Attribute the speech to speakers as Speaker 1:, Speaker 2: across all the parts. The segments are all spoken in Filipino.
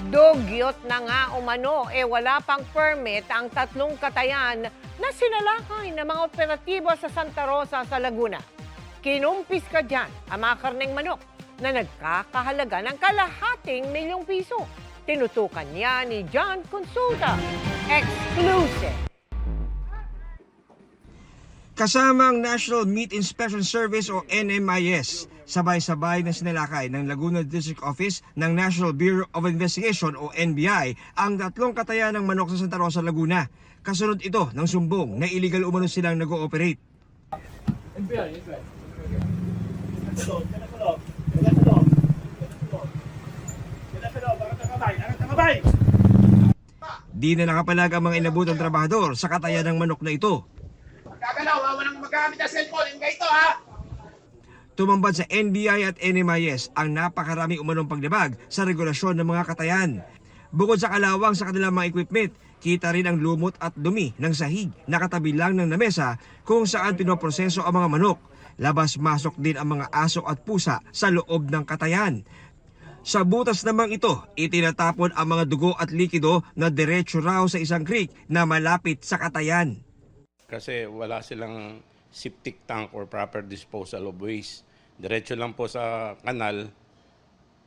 Speaker 1: Dugyot na nga umano, wala pang permit ang 3 katayan na sinalakay ng mga operatibo sa Santa Rosa sa Laguna. Kinumpis ka dyan ang mga karneng manok na nagkakahalaga ng kalahating milyong piso. Tinutukan niya ni John Consulta. Exclusive.
Speaker 2: Kasama ang National Meat Inspection Service o NMIS, sabay-sabay na sinalakay ng Laguna District Office ng National Bureau of Investigation o NBI ang 3 katayan ng manok sa Santa Rosa, Laguna. Kasunod ito ng sumbong na illegal umano silang nag-ooperate. Di na nakapalag ang mga inabutang trabahador sa katayan ng manok na ito.
Speaker 3: Gagalaw, walang magamit na cellphone. Yung ito, ha?
Speaker 2: Tumambad sa NBI at NMIS ang napakarami umanong paglabag sa regulasyon ng mga katayan. Bukod sa kalawang sa kanilang mga equipment, kita rin ang lumot at dumi ng sahig na katabi lang ng lamesa kung saan pinoproseso ang mga manok. Labas-masok din ang mga aso at pusa sa loob ng katayan. Sa butas namang ito, itinatapon ang mga dugo at likido na diretso raw sa isang creek na malapit sa katayan.
Speaker 4: Kasi wala silang septic tank or proper disposal of waste. Diretso lang po sa kanal,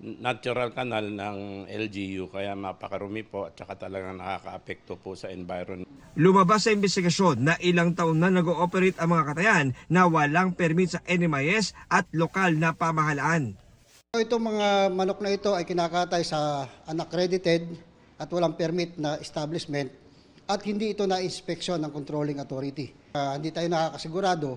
Speaker 4: natural kanal ng LGU, kaya mapakarumi po at saka talagang nakaka-apekto po sa environment.
Speaker 2: Lumabas sa investigasyon na ilang taon na nag-ooperate ang mga katayan na walang permit sa NMIS at lokal na pamahalaan.
Speaker 5: Itong mga manok na ito ay kinakatay sa unaccredited at walang permit na establishment at hindi ito na-inspeksyon ng controlling authority. Hindi tayo nakakasigurado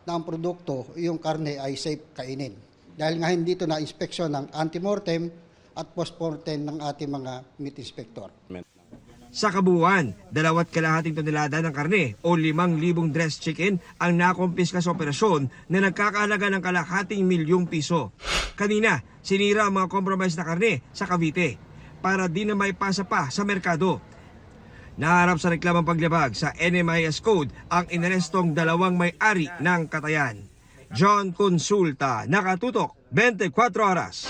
Speaker 5: na ang produkto, yung karne ay safe kainin. Dahil nga hindi ito na-inspeksyon ng antemortem at postmortem ng ating mga meat inspector.
Speaker 2: Sa kabuuan, 2.5 tonelada ng karne o 5,000 dressed chicken ang nakumpiska sa operasyon na nagkakahalaga ng kalahating milyong piso. Kanina, sinira ang mga compromised na karne sa Cavite para di na may pasa pa sa merkado. Naharap sa reklamang paglabag sa NMIS Code ang inarestong 2 may-ari ng katayan. John Consulta, Nakatutok, 24 Oras.